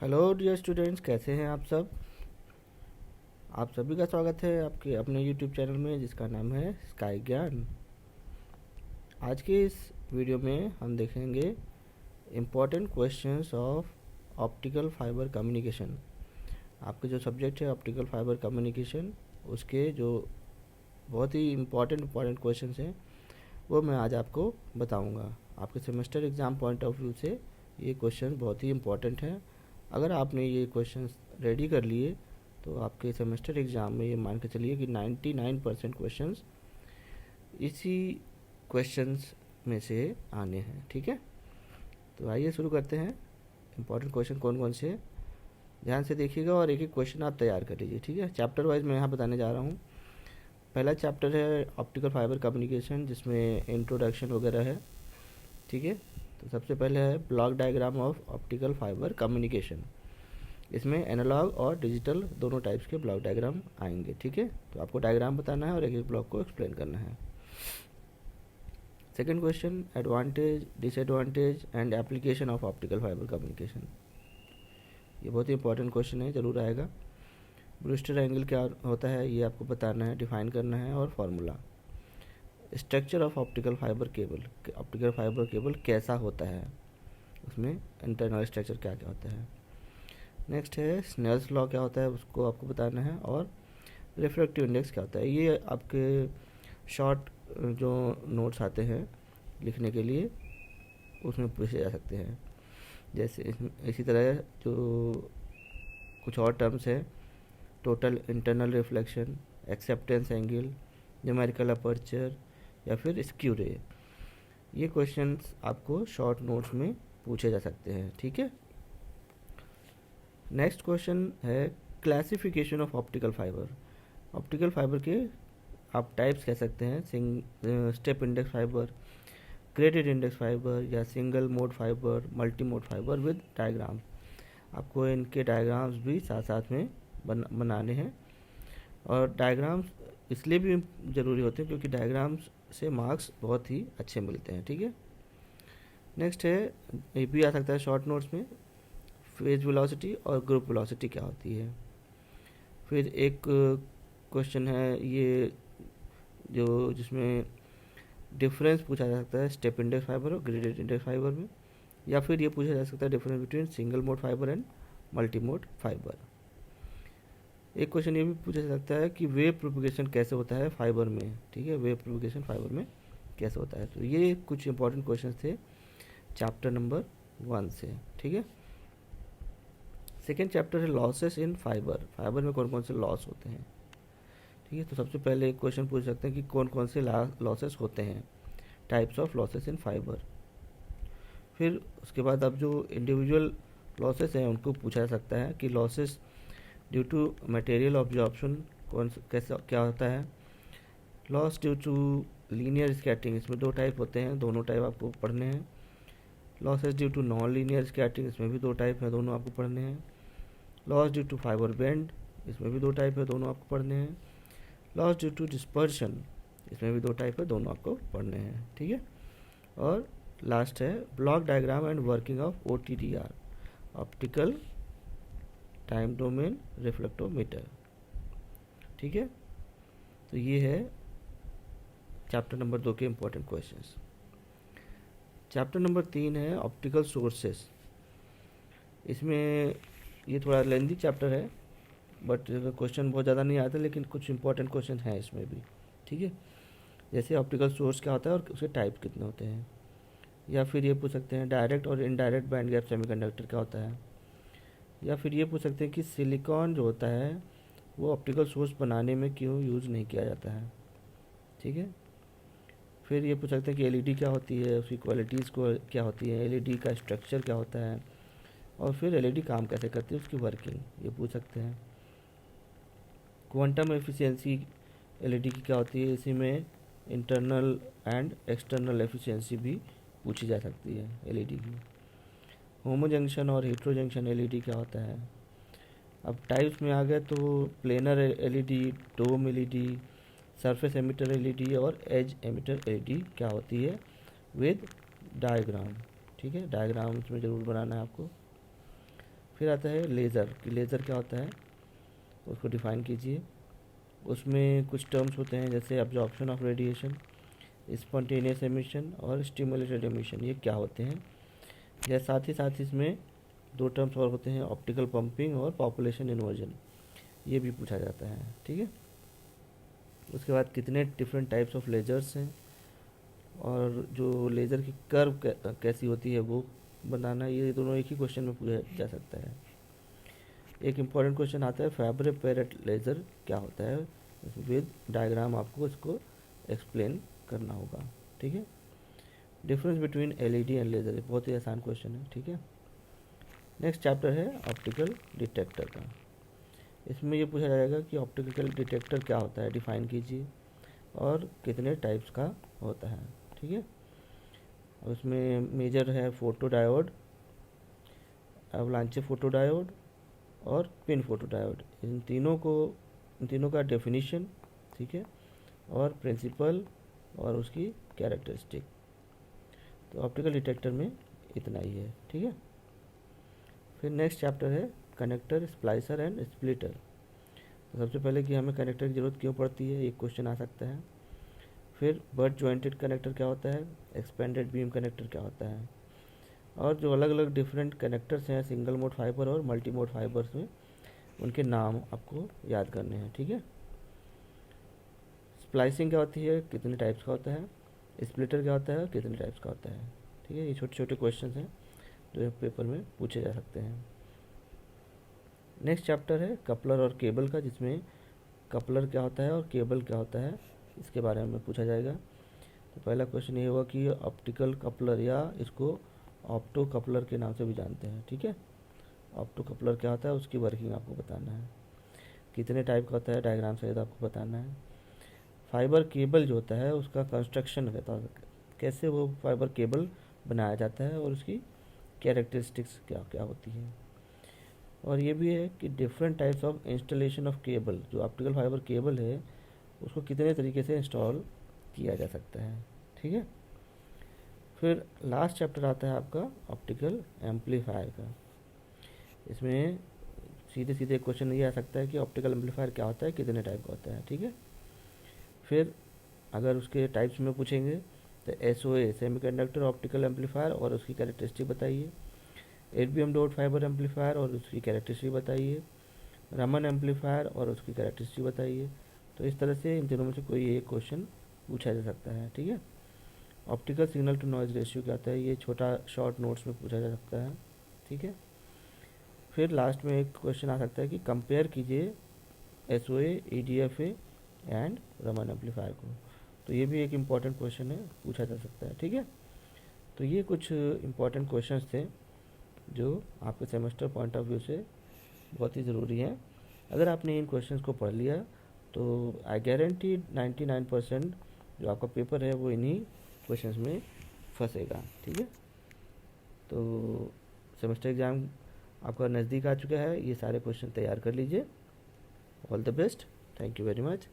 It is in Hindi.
हेलो डियर स्टूडेंट्स, कैसे हैं आप सब। आप सभी का स्वागत है आपके अपने यूट्यूब चैनल में जिसका नाम है स्काई ज्ञान। आज के इस वीडियो में हम देखेंगे important questions of optical fibre communication. आपके जो सब्जेक्ट है ऑप्टिकल फाइबर कम्युनिकेशन, उसके जो बहुत ही इम्पोर्टेंट क्वेश्चंस हैं वो मैं आज आपको बताऊंगा। आपके semester exam point of view से ये क्वेश्चन बहुत ही इम्पोर्टेंट हैं। अगर आपने ये क्वेश्चंस रेडी कर लिए तो आपके सेमेस्टर एग्ज़ाम में ये मान के चलिए कि 99% क्वेश्चंस इसी क्वेश्चंस में से आने हैं। ठीक है, तो आइए शुरू करते हैं। इम्पोर्टेंट क्वेश्चन कौन कौन से, ध्यान से देखिएगा और एक एक क्वेश्चन आप तैयार कर लीजिए। ठीक है, चैप्टर वाइज मैं यहाँ बताने जा रहा हूँ। पहला चैप्टर है ऑप्टिकल फाइबर कम्युनिकेशन, जिसमें इंट्रोडक्शन वगैरह है। ठीक है, तो सबसे पहले है block diagram of optical fibre communication. इसमें एनालॉग और डिजिटल दोनों टाइप्स के ब्लॉक डायग्राम आएंगे। ठीक है, तो आपको डायग्राम बताना है और एक एक ब्लॉक को एक्सप्लेन करना है। Second question, advantage, disadvantage and application of optical fibre communication. ये बहुत ही इंपॉर्टेंट क्वेश्चन है, ज़रूर आएगा। ब्रूस्टर एंगल क्या होता है ये आपको बताना है, डिफाइन करना है, और formula. Structure of optical fibre cable, optical fibre cable कैसा होता है, उसमें इंटरनल स्ट्रक्चर क्या क्या होता है। नेक्स्ट है स्नेल्स लॉ क्या होता है, उसको आपको बताना है, और रिफ्रैक्टिव इंडेक्स क्या होता है। ये आपके शॉर्ट जो नोट्स आते हैं लिखने के लिए उसमें पूछे जा सकते हैं। जैसे इसी तरह जो कुछ और टर्म्स है, total internal reflection, acceptance angle, numerical aperture, या फिर स्क्यू रे। ये क्वेश्चंस आपको शॉर्ट नोट्स में पूछे जा सकते हैं। ठीक है, नेक्स्ट क्वेश्चन है classification of optical fibre. Optical fibre के आप टाइप्स कह सकते हैं, step index fibre, graded index fibre, या single mode fibre, multi mode fibre with diagram. आपको इनके डायग्राम्स भी साथ साथ में बनाने हैं। और डायग्राम्स इसलिए भी ज़रूरी होते हैं क्योंकि डायग्राम्स से मार्क्स बहुत ही अच्छे मिलते हैं। ठीक है, नेक्स्ट है, ये भी आ सकता है शॉर्ट नोट्स में, फेज वेलोसिटी और ग्रुप वेलोसिटी क्या होती है। फिर एक क्वेश्चन है ये जो जिसमें डिफरेंस पूछा जा सकता है स्टेप इंडेक्स फाइबर और ग्रेडेड इंडेक्स फाइबर में, या फिर ये पूछा जा सकता है difference between single mode fibre and multi mode fibre. एक क्वेश्चन ये भी पूछा जा सकता है कि वेव प्रोपगेशन कैसे होता है फाइबर में। ठीक है, वेव प्रोपगेशन फाइबर में कैसे होता है। तो ये कुछ इंपॉर्टेंट क्वेश्चन थे चैप्टर नंबर 1 से। ठीक है, सेकेंड चैप्टर है लॉसेस इन फाइबर। फाइबर में कौन कौन से लॉस होते हैं। ठीक है, तो सबसे पहले एक क्वेश्चन पूछ सकते हैं कि कौन कौन से लॉसेस होते हैं, types of losses in fibre. फिर उसके बाद अब जो इंडिविजुअल लॉसेस हैं उनको पूछा जा सकता है कि losses due to material absorption कैसा क्या होता है। Loss due to linear scattering, इसमें दो टाइप होते हैं, दोनों टाइप आपको पढ़ने हैं। Losses due to non linear scattering, इसमें भी दो टाइप हैं, दोनों आपको पढ़ने हैं। Loss due to fibre bend, इसमें भी दो टाइप है, दोनों आपको पढ़ने हैं। लॉस ड्यू टू डिस्पर्शन, इसमें भी दो टाइप है, दोनों आपको पढ़ने हैं। ठीक है, और लास्ट है block diagram and working of OTDR, optical time domain reflectometer. ठीक है, तो ये है चैप्टर नंबर 2 के इम्पोर्टेंट क्वेश्चंस। चैप्टर नंबर 3 है ऑप्टिकल सोर्सेस। इसमें ये थोड़ा लेंथी चैप्टर है, बट क्वेश्चन बहुत ज़्यादा नहीं आते, लेकिन कुछ इंपॉर्टेंट क्वेश्चन हैं इसमें भी। ठीक है, जैसे ऑप्टिकल सोर्स क्या होता है और उसके टाइप कितने होते हैं, या फिर ये पूछ सकते हैं डायरेक्ट और इनडायरेक्ट बैंड गैप सेमीकंडक्टर क्या होता है, या फिर ये पूछ सकते हैं कि सिलिकॉन जो होता है वो ऑप्टिकल सोर्स बनाने में क्यों यूज़ नहीं किया जाता है। ठीक है, फिर ये पूछ सकते हैं कि एलईडी क्या होती है, उसकी क्वालिटीज़ को क्या होती है, एलईडी का स्ट्रक्चर क्या होता है, और फिर एलईडी काम कैसे करती है, उसकी वर्किंग ये पूछ सकते हैं। क्वांटम एफिशिएंसी एलईडी की क्या होती है, इसी में इंटरनल एंड एक्सटर्नल एफिशिएंसी भी पूछी जा सकती है एलईडी की। होमो जंक्शन और हेट्रो जंक्शन एलईडी क्या होता है। अब टाइप्स में आ गए तो प्लेनर एलईडी, डोम एलईडी, सरफेस एमिटर एलईडी और एज एमिटर एलईडी क्या होती है विद डायग्राम। ठीक है, डायग्राम इसमें ज़रूर बनाना है आपको। फिर आता है लेज़र कि लेज़र क्या होता है, उसको डिफ़ाइन कीजिए। उसमें कुछ टर्म्स होते हैं जैसे absorption of radiation, spontaneous emission और स्टिमुलेटेड एमिशन, ये क्या होते हैं। या साथ ही इसमें दो टर्म्स और होते हैं, ऑप्टिकल पंपिंग और पॉपुलेशन इन्वर्जन, ये भी पूछा जाता है। ठीक है, उसके बाद कितने डिफरेंट टाइप्स ऑफ लेजर्स हैं और जो लेज़र की कर्व कैसी होती है वो बनाना, ये दोनों एक ही क्वेश्चन में पूछा जा सकता है। एक इम्पॉर्टेंट क्वेश्चन आता है फैब्रे पेरेट लेज़र क्या होता है, विद डायग्राम आपको इसको एक्सप्लेन करना होगा। ठीक है, difference between LED and laser, बहुत ही आसान क्वेश्चन है। ठीक है, नेक्स्ट चैप्टर है ऑप्टिकल डिटेक्टर का। इसमें ये पूछा जाएगा कि ऑप्टिकल डिटेक्टर क्या होता है, डिफाइन कीजिए, और कितने टाइप्स का होता है। ठीक है, उसमें मेजर है फोटो डायोड, अवलांचे फोटो डायोड और पिन फोटो डायोड, इन तीनों का डेफिनेशन। ठीक है, और प्रिंसिपल और उसकी कैरेक्टरिस्टिक। तो ऑप्टिकल डिटेक्टर में इतना ही है। ठीक है, फिर नेक्स्ट चैप्टर है कनेक्टर, स्प्लाइसर एंड स्प्लिटर। तो सबसे पहले कि हमें कनेक्टर की ज़रूरत क्यों पड़ती है, एक क्वेश्चन आ सकता है। फिर बट जॉइंटेड कनेक्टर क्या होता है, एक्सपेंडेड बीम कनेक्टर क्या होता है, और जो अलग अलग डिफरेंट कनेक्टर्स हैं सिंगल मोड फाइबर और मल्टी मोड फाइबर्स में, उनके नाम आपको याद करने हैं। ठीक है, स्प्लाइसिंग क्या होती है, कितने टाइप्स का होता है, स्प्लिटर क्या होता है, कितने टाइप्स का होता है। ठीक है, ये छोटे छोटे क्वेश्चन हैं जो पेपर में पूछे जा सकते हैं। नेक्स्ट चैप्टर है कपलर और केबल का, जिसमें कपलर क्या होता है और केबल क्या होता है इसके बारे में पूछा जाएगा। तो पहला क्वेश्चन ये होगा कि ऑप्टिकल कपलर, या इसको ऑप्टो कपलर के नाम से भी जानते हैं। ठीक है, ऑप्टो कपलर क्या होता है, उसकी वर्किंग आपको बताना है। कितने टाइप का होता है, डायग्राम सहित आपको बताना है। फाइबर केबल जो होता है उसका कंस्ट्रक्शन रहता है, कैसे वो फाइबर केबल बनाया जाता है और उसकी कैरेक्टरिस्टिक्स क्या क्या होती है। और ये भी है कि different types of installation of cable, जो ऑप्टिकल फाइबर केबल है उसको कितने तरीके से इंस्टॉल किया जा सकता है। ठीक है, फिर लास्ट चैप्टर आता है आपका ऑप्टिकल एम्पलीफायर का। इसमें सीधे सीधे क्वेश्चन ये आ सकता है कि ऑप्टिकल एम्पलीफायर क्या होता है, कितने टाइप का होता है। ठीक है, फिर अगर उसके टाइप्स में पूछेंगे तो SOA सेमीकंडक्टर ऑप्टिकल एम्पलीफायर और उसकी कैरेक्टरिस्टिक बताइए, एरबियम डॉट फाइबर एम्पलीफायर और उसकी कैरेक्टरिस्टिक बताइए, रमन एम्पलीफायर और उसकी कैरेक्टरिस्टिक बताइए। तो इस तरह से इन तीनों में से कोई एक क्वेश्चन पूछा जा सकता है। ठीक है, optical signal to noise ratio क्या होता है, ये छोटा शॉर्ट नोट्स में पूछा जा सकता है। ठीक है, फिर लास्ट में एक क्वेश्चन आ सकता है कि कंपेयर कीजिए SOA, EDFA and Raman amplifier को। तो ये भी एक इम्पॉर्टेंट क्वेश्चन है, पूछा जा सकता है। ठीक है, तो ये कुछ इम्पॉर्टेंट क्वेश्चंस थे जो आपके सेमेस्टर पॉइंट ऑफ व्यू से बहुत ही ज़रूरी हैं। अगर आपने इन क्वेश्चंस को पढ़ लिया तो आई गारंटी 99% जो आपका पेपर है वो इन्हीं क्वेश्चंस में फंसेगा। ठीक है, तो सेमेस्टर एग्ज़ाम आपका नज़दीक आ चुका है, ये सारे क्वेश्चन तैयार कर लीजिए। All the best, thank you very much.